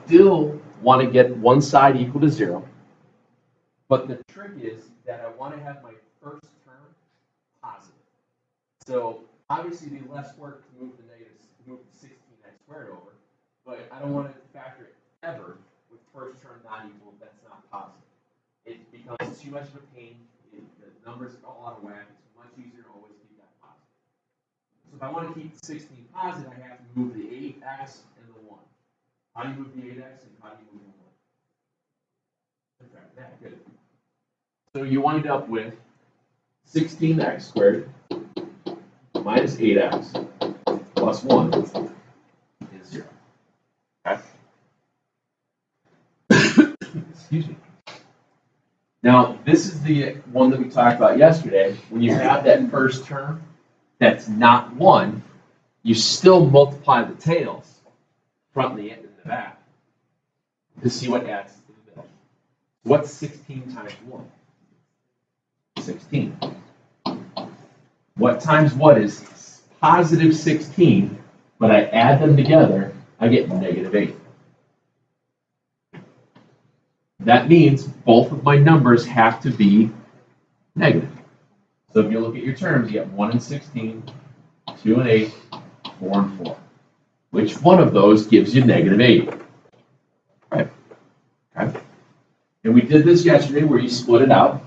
still want to get one side equal to 0, but the trick is that I want to have my first term positive. So obviously it'd be less work to move the 16x squared over, but I don't want to factor it ever with first term not equal if that's not positive. It becomes too much of a pain. The numbers are all out of whack. It's much easier to always keep that positive. So if I want to keep the 16 positive, I have to move the 8x and the 1. How do you move the 8x and how do you move the 1? Okay, that good. So you wind up with 16x squared minus 8x plus 1 is 0. Okay? Excuse me. Now, this is the one that we talked about yesterday. When you have that first term that's not 1, you still multiply the tails, front and the end and the back, to see what adds to the middle. What's 16 times 1? 16. What times what is positive 16, but I add them together, I get negative 8. That means both of my numbers have to be negative. So if you look at your terms, you get 1 and 16, 2 and 8, 4 and 4. Which one of those gives you negative 8? Right. Okay. And we did this yesterday where you split it out.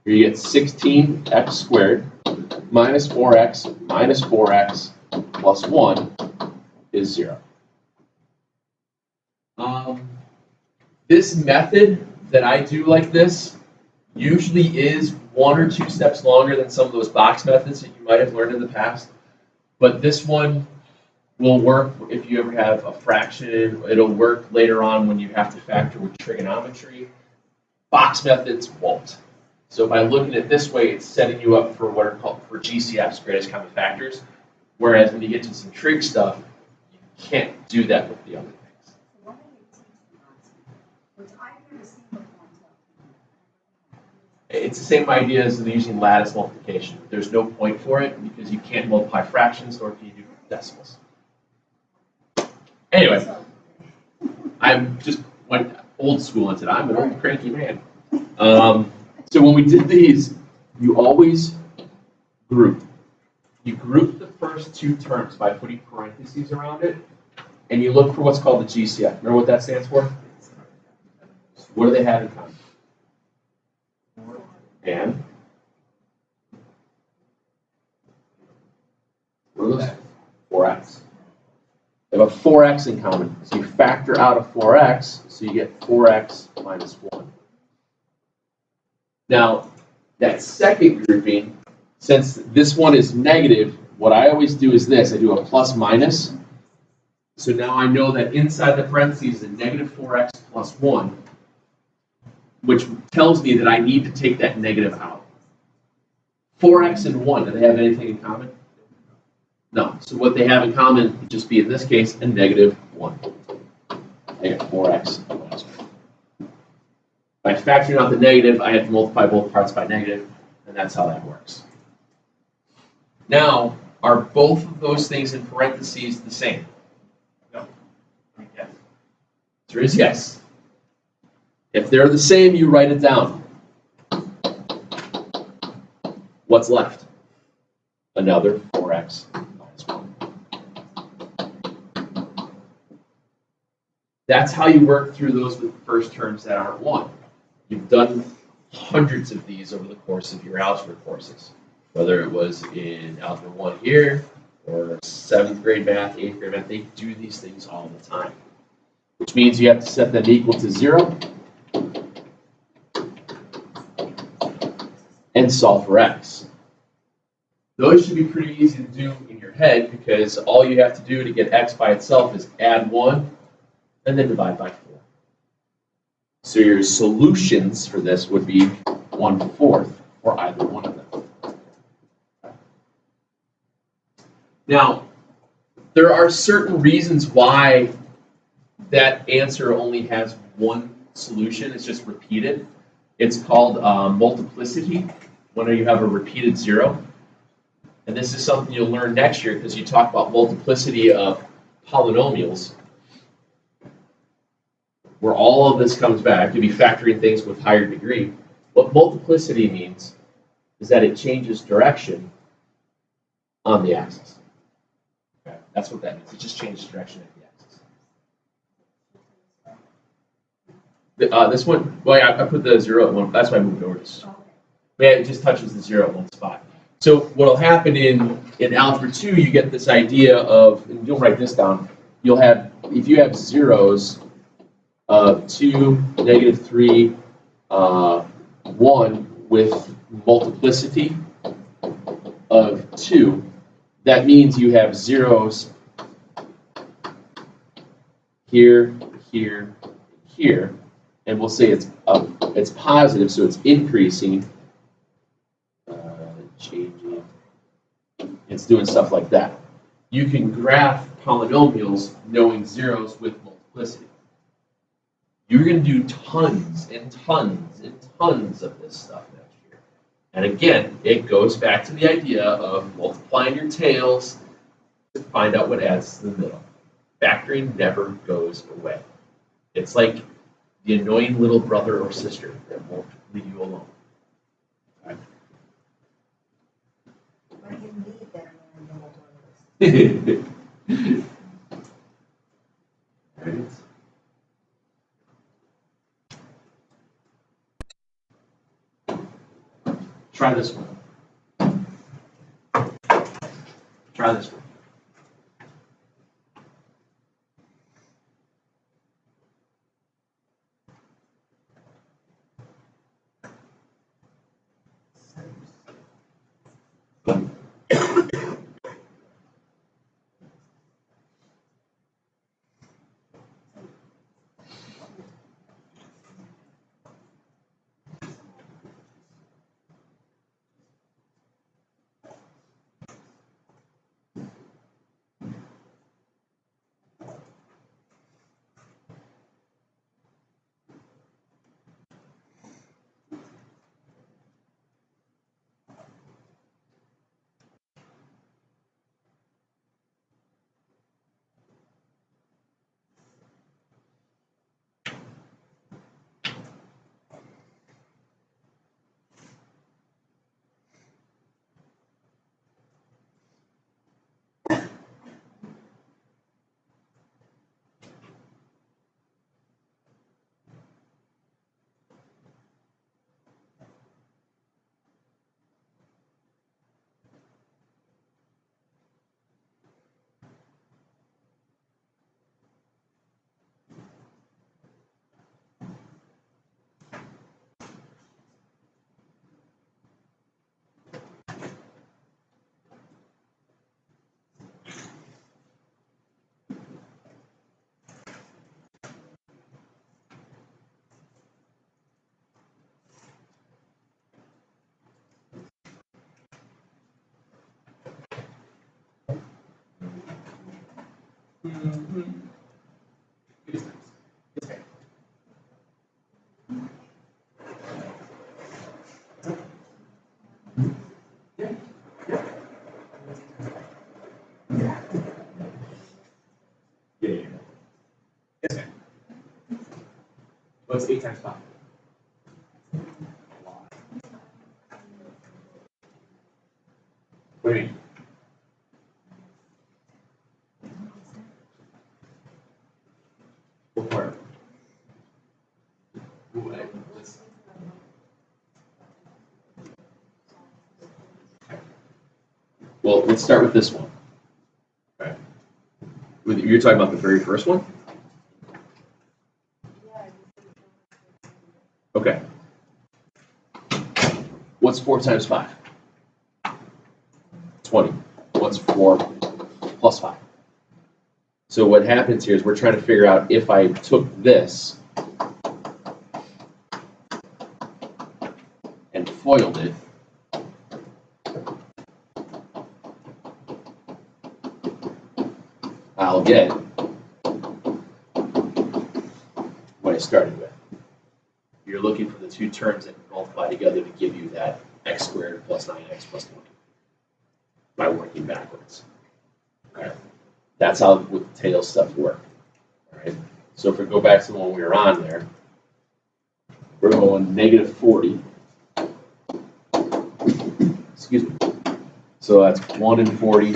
Here you get 16x squared minus 4x plus 1 is 0. This method that I do like this usually is 1 or 2 steps longer than some of those box methods that you might have learned in the past. But this one will work if you ever have a fraction. It'll work later on when you have to factor with trigonometry. Box methods won't. So by looking at it this way, it's setting you up for what are called for GCFs, greatest common factors. Whereas when you get to some trig stuff, you can't do that with the other things. It's the same idea as using lattice multiplication. There's no point for it because you can't multiply fractions, nor can you do decimals. Anyway, I'm just went old school into that. I'm an old cranky man. So when we did these, you always group. You group the first 2 terms by putting parentheses around it, and you look for what's called the GCF. Remember what that stands for? What do they have in common? And what are those? 4x. They have a 4x in common. So you factor out a 4x, so you get 4x minus 1. Now, that second grouping, since this one is negative, what I always do is this. I do a plus minus. So now I know that inside the parentheses is a negative 4x plus 1, which tells me that I need to take that negative out. 4x and 1, do they have anything in common? No. So what they have in common would just be, in this case, a negative 1. I get 4x minus 1. By factoring out the negative, I have to multiply both parts by negative, and that's how that works. Now, are both of those things in parentheses the same? No. Yes. The answer is yes. If they're the same, you write it down. What's left? Another 4x minus 1. That's how you work through those with the first terms that aren't 1. You've done hundreds of these over the course of your algebra courses, whether it was in Algebra 1 here, or 7th grade math, 8th grade math. They do these things all the time, which means you have to set them equal to 0 and solve for x. Those should be pretty easy to do in your head because all you have to do to get x by itself is add 1 and then divide by 4. So your solutions for this would be 1/4 for either one of them. Now, there are certain reasons why that answer only has one solution. It's just repeated. It's called multiplicity, when you have a repeated 0. And this is something you'll learn next year because you talk about multiplicity of polynomials. where all of this comes back, you'll be factoring things with higher degree. What multiplicity means is that it changes direction on the axis. Okay, that's what that means. It just changes direction at the axis. This one, well, yeah, I put the 0 at one. That's why I moved over this. Yeah, it just touches the 0 at one spot. So what'll happen in algebra 2, you get this idea of, and you'll write this down. You'll have, if you have zeros of 2, -3, 1 with multiplicity of 2, that means you have zeros here, here, here, and we'll say it's positive, so it's increasing, changing, it's doing stuff like that. You can graph polynomials knowing zeros with multiplicity. You're going to do tons and tons and tons of this stuff next year. And again, it goes back to the idea of multiplying your tails to find out what adds to the middle. Factoring never goes away. It's like the annoying little brother or sister that won't leave you alone. Right? Right. Try this one. Try this one. What's 8 times 5? What do you mean? What part? Well, let's start with this one. Okay. You're talking about the very first one? Okay. What's 4 times 5? 20. What's 4 plus 5? So what happens here is we're trying to figure out if I took this and FOILed it, I'll get what I started with. You're looking for the two terms that multiply together to give you that x squared plus 9x plus 20 by working backwards. Okay. That's how with tail stuff work. All right. So if we go back to the one we were on there, we're going negative 40. Excuse me. So that's 1 and 40,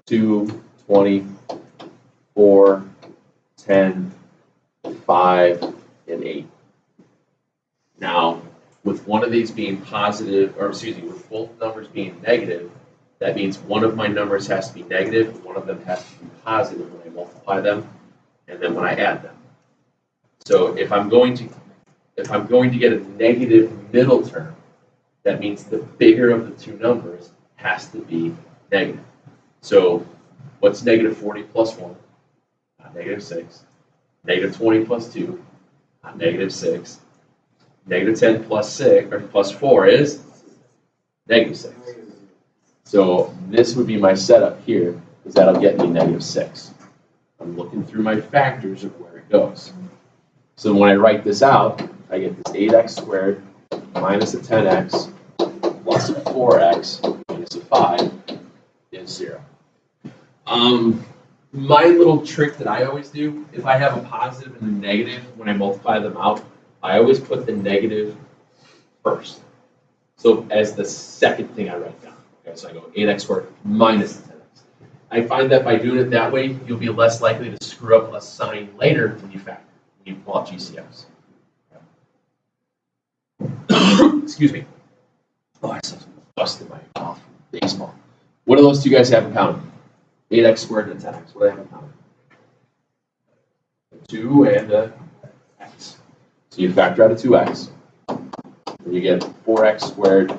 2, 20, 4, 10, 5, and 8. Now, with one of these being positive, or excuse me, with both numbers being negative, that means one of my numbers has to be negative, and one of them has to be positive when I multiply them, and then when I add them. So if I'm going to get a negative middle term, that means the bigger of the two numbers has to be negative. So what's negative 40 plus 1? Negative 6. Negative 20 plus 2? Negative 6. Negative 10 plus 6 or plus 4 is negative 6. So this would be my setup here, because that'll get me negative 6. I'm looking through my factors of where it goes. So when I write this out, I get this 8x squared minus a 10x plus a 4x minus a 5 is 0. My little trick that I always do, if I have a positive and a negative, when I multiply them out, I always put the negative first. So as the second thing I write down. Okay, so I go 8x squared minus 10x. I find that by doing it that way, you'll be less likely to screw up a sign later when you factor, when you pull out GCFs. Excuse me. Oh, I busted my mouth from baseball. What do those two guys have in common? 8x squared and 10x. What do they have in common? 2 and x. So you factor out a 2x, and you get 4x squared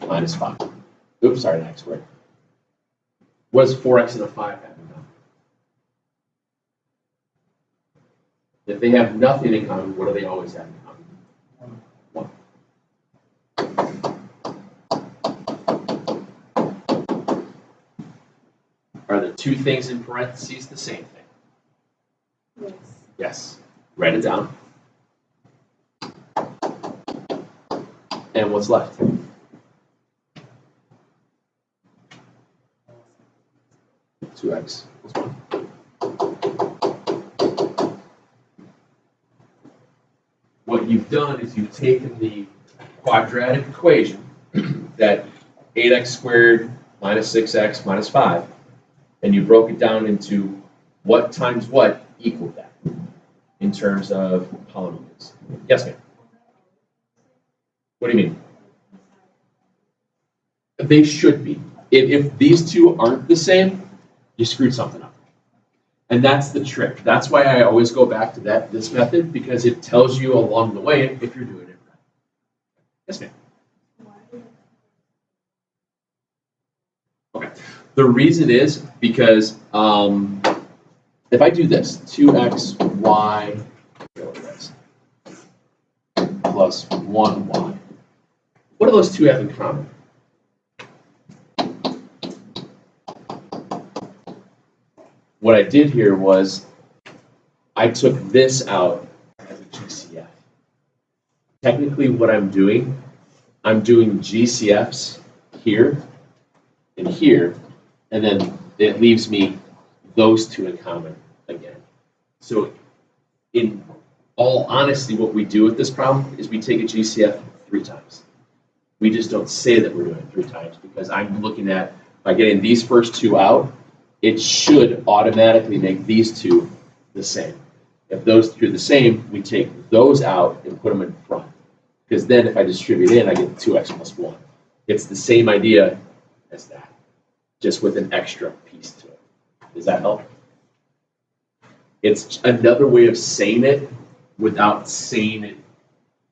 minus 5. Oops, sorry, an x squared. What does 4x and a 5 have in common? If they have nothing in common, what do they always have in common? 1. Are the two things in parentheses the same thing? Yes. Yes. Write it down. And what's left? Two x plus 1. What you've done is you've taken the quadratic equation that 8x squared minus 6x minus 5, and you broke it down into what times what equaled that in terms of polynomials. Yes, ma'am? What do you mean? They should be. If these two aren't the same, you screwed something up. And that's the trick. That's why I always go back to this method, because it tells you along the way if you're doing it right. Yes, ma'am? Okay. The reason is because if I do this, 2xy plus 1y, what do those two have in common? What I did here was I took this out as a GCF. Technically what I'm doing GCFs here and here, and then it leaves me those two in common again. So in all honesty, what we do with this problem is we take a GCF 3 times. We just don't say that we're doing it 3 times, because I'm looking at, by getting these first two out, it should automatically make these two the same. If those two are the same, we take those out and put them in front. Because then if I distribute in, I get 2x plus 1. It's the same idea as that, just with an extra piece to it. Does that help? It's another way of saying it without saying it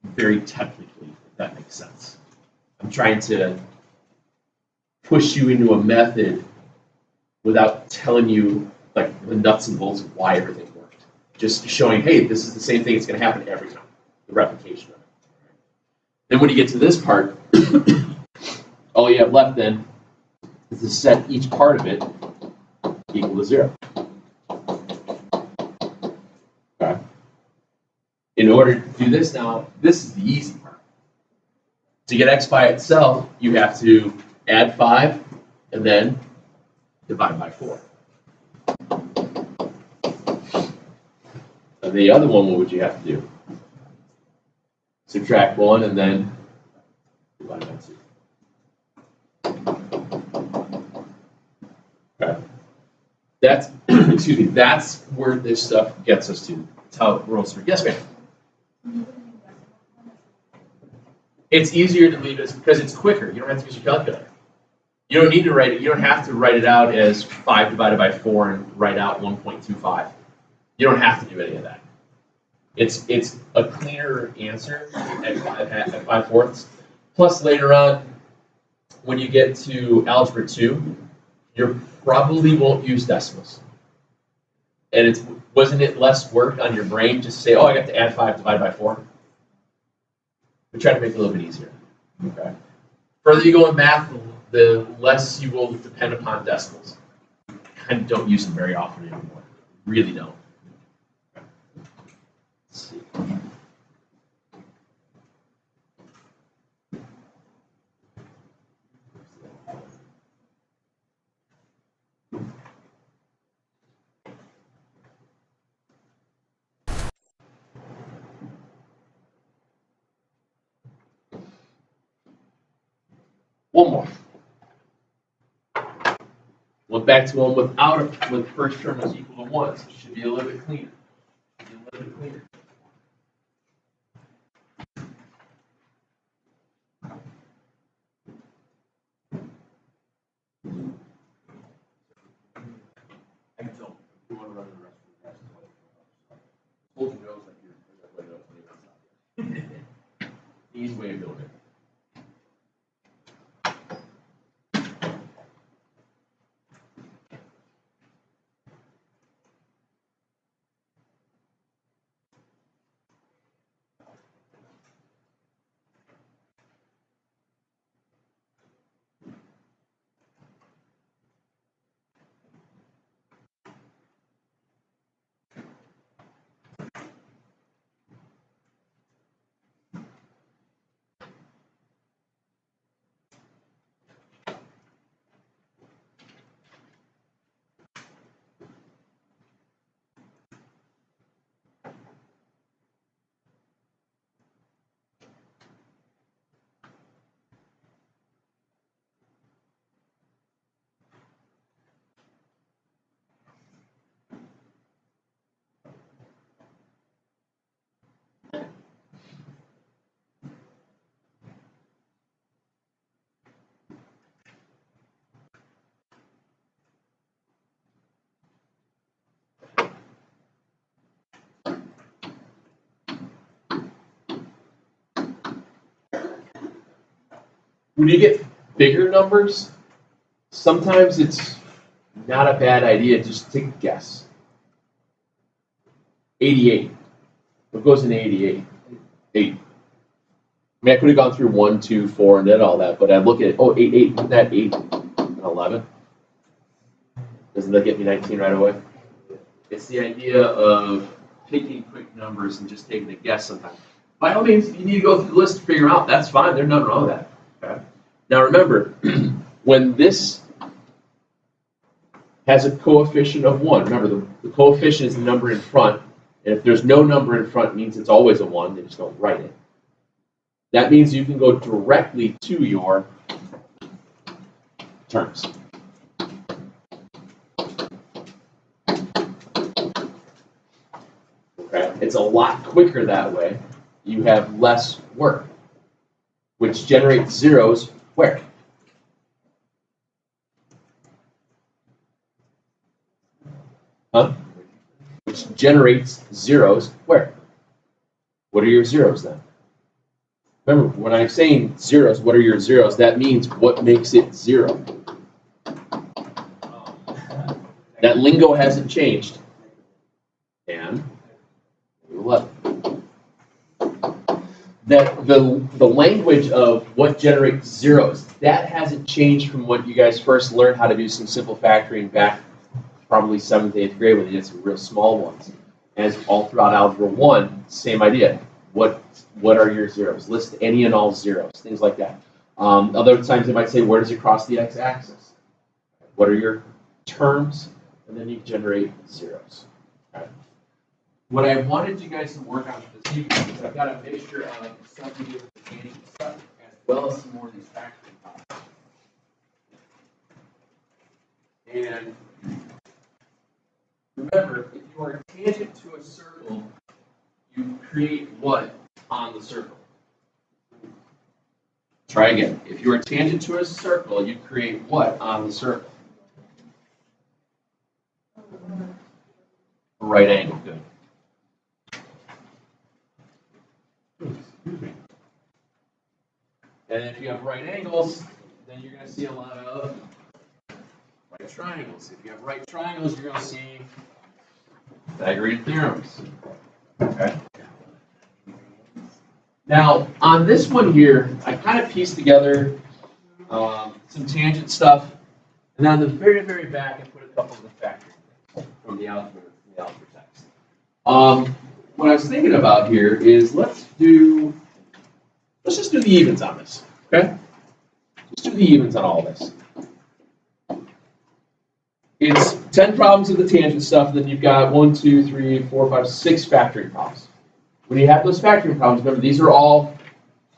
very technically, if that makes sense. I'm trying to push you into a method without telling you like the nuts and bolts of why everything worked. Just showing, hey, this is the same thing, it's going to happen every time, the replication of it. Then when you get to this part, all you have left then is to set each part of it equal to 0. Okay. In order to do this now, this is the easy part. To get x by itself, you have to add 5 and then divide by 4. And the other one, what would you have to do? Subtract 1 and then divide by 2. Okay. That's, excuse me, that's where this stuff gets us to. That's how it rolls through. Yes, ma'am? It's easier to leave it because it's quicker. You don't have to use your calculator. You don't need to write it. You don't have to write it out as 5 divided by 4 and write out 1.25. You don't have to do any of that. It's a cleaner answer at 5/4. Plus, later on, when you get to algebra 2, you probably won't use decimals. And wasn't it less work on your brain just to say, oh, I got to add 5 divided by 4? We try to make it a little bit easier. Okay. Further you go in math, the less you will depend upon decimals. Kind of don't use them very often anymore. Really don't. Let's see. One more. Went back to one without it when the first term was equal to 1, so it should be a little bit cleaner. I can tell. You want to run the rest of the class. Hold your nose like you're easy way of doing it. When you get bigger numbers, sometimes it's not a bad idea just to take a guess. 88. What goes in 88? 8. I mean, I could have gone through 1, 2, 4, and did all that, but I look at, 8, 8, isn't that 8 and 11? Doesn't that get me 19 right away? It's the idea of picking quick numbers and just taking a guess sometimes. By all means, if you need to go through the list to figure out, that's fine. There's nothing wrong with that. Okay? Now remember, when this has a coefficient of 1, remember the coefficient is the number in front, and if there's no number in front, it means it's always a 1, they just don't write it. That means you can go directly to your terms. Okay? It's a lot quicker that way. You have less work, which generates zeros where? Huh? Which generates zeros where? What are your zeros then? Remember, when I'm saying zeros, what are your zeros? That means what makes it 0. That lingo hasn't changed. And 11. That the language of what generates zeros, that hasn't changed from what you guys first learned how to do some simple factoring back probably 7th, 8th grade when you did some real small ones. As all throughout Algebra 1, same idea. What are your zeros? List any and all zeros, things like that. Other times they might say, where does it cross the x-axis? What are your terms? And then you generate zeros. Okay. what I wanted you guys to work on this evening is I've got a mixture of stuff to do with the tangent stuff as well as some more of these factoring problems. And remember, if you are tangent to a circle, you create what on the circle? Try again. If you are tangent to a circle, you create what on the circle? A right angle. Good. And if you have right angles, then you're going to see a lot of right triangles. If you have right triangles, you're going to see Pythagorean theorems. Okay. Now, on this one here, I kind of pieced together some tangent stuff, and on the very, very back, I put a couple of the factors from the algebra text. What I was thinking about here is let's just do the evens on this, okay? Let's do the evens on all this. It's 10 problems of the tangent stuff, then you've got 1, 2, 3, 4, 5, 6 factoring problems. When you have those factoring problems, remember these are all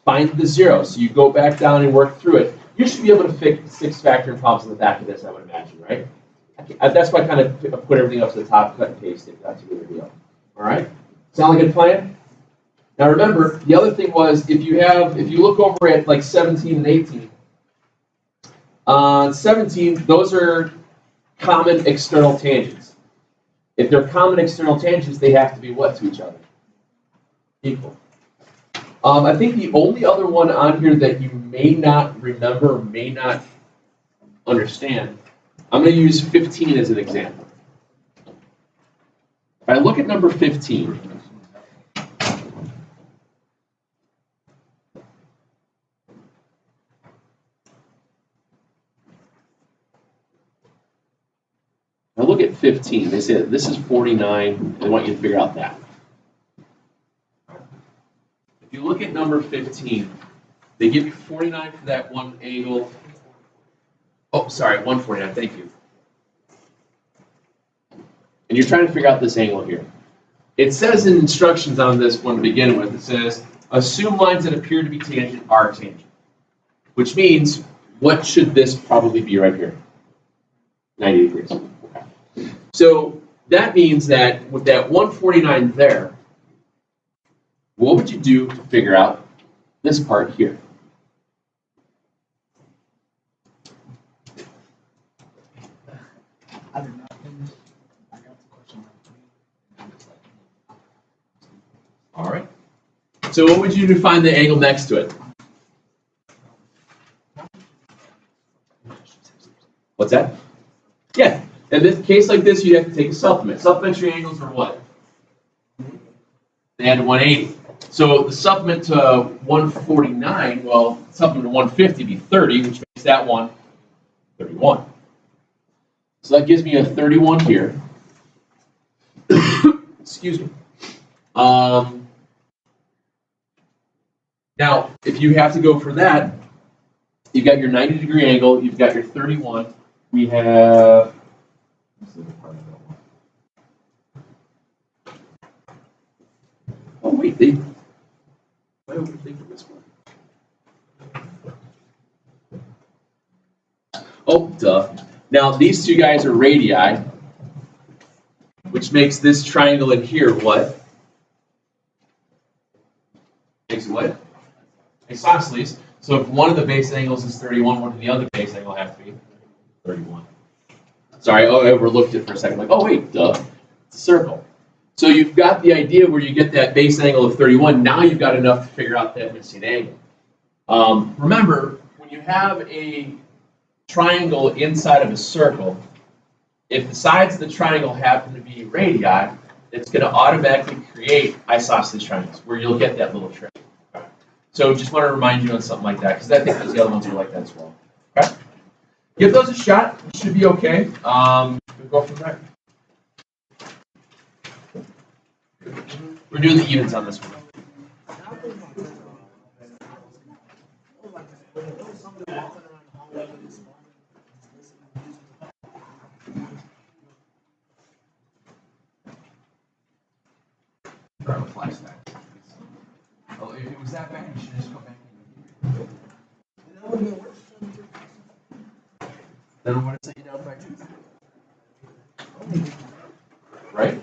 find the zero, so you go back down and work through it. You should be able to fix 6 factoring problems in the back of this, I would imagine, right? That's why I kind of put everything up to the top, cut and paste it. That's a good deal. All right? Sound like a good plan? Now remember, the other thing was if you look over at like 17 and 18, 17, those are common external tangents. If they're common external tangents, they have to be what to each other? Equal. I think the only other one on here that you may not remember or may not understand, I'm going to use 15 as an example. If I look at number 15, now look at 15. They say this is 49. They want you to figure out that. If you look at number 15, they give you 49 for that one angle. Oh, sorry, 149. Thank you. And you're trying to figure out this angle here. It says in instructions on this one to begin with, it says, assume lines that appear to be tangent are tangent. Which means, what should this probably be right here? 90 degrees. Okay. So that means that with that 149 there, what would you do to figure out this part here? I did not finish. I got the question. All right. So what would you do to find the angle next to it? What's that? Yeah. In this case like this, you have to take a supplement. Supplementary angles are what? They add to 180. So the supplement to 149, well, supplement to 150 would be 30, which makes that one 31. So that gives me a 31 here. Excuse me. Now, if you have to go for that, you've got your 90-degree angle, you've got your 31. We have. Oh wait, am I overthinking this one? Oh, duh. Now these two guys are radii, which makes this triangle in here what? Makes it what? Isosceles. So if one of the base angles is 31, what does the other base angle have to be? 31. Sorry, I overlooked it for a second. Like, oh wait, duh. It's a circle. So you've got the idea where you get that base angle of 31. Now you've got enough to figure out that missing angle. Remember, when you have a triangle inside of a circle, if the sides of the triangle happen to be radii, it's going to automatically create isosceles triangles where you'll get that little trick. Okay? So just want to remind you on something like that because I think those the other ones are like that as well. Okay? Give those a shot. You should be okay. We'll go from there. We're doing the evens on this one. Grab a flashback. Oh, if it was that bad, you should just go back in. And that would have been worse. Then I would have sent you down by 2. Right?